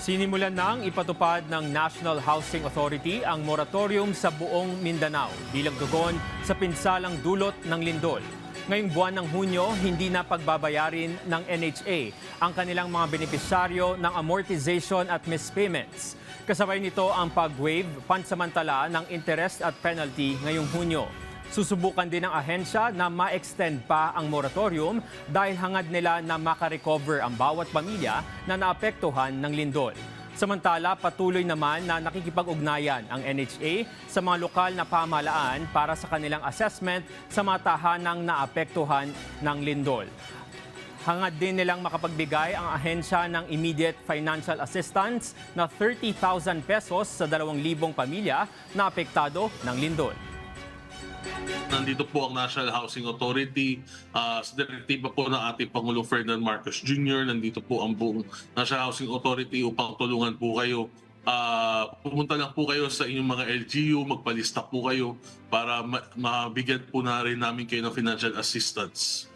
Sinimulan nang ipatupad ng National Housing Authority ang moratorium sa buong Mindanao bilang tugon sa pinsalang dulot ng lindol. Ngayong buwan ng Hunyo, hindi na pagbabayarin ng NHA ang kanilang mga benepisyaryo ng amortization at mispayments. Kasabay nito ang pag-waive pansamantala ng interest at penalty ngayong Hunyo. Susubukan din ng ahensya na ma-extend pa ang moratorium dahil hangad nila na makarecover ang bawat pamilya na naapektuhan ng lindol. Samantala, patuloy naman na nakikipag-ugnayan ang NHA sa mga lokal na pamahalaan para sa kanilang assessment sa mga tahanang naapektuhan ng lindol. Hangad din nilang makapagbigay ang ahensya ng immediate financial assistance na 30,000 pesos sa 2,000 pamilya na apektado ng lindol. Nandito po ang National Housing Authority sa direktiba po ng ating Pangulo Ferdinand Marcos Jr. Nandito po ang buong National Housing Authority upang tulungan po kayo. Pumunta lang po kayo sa inyong mga LGU, magpalista po kayo para mabigyan po na rin namin kayo ng financial assistance.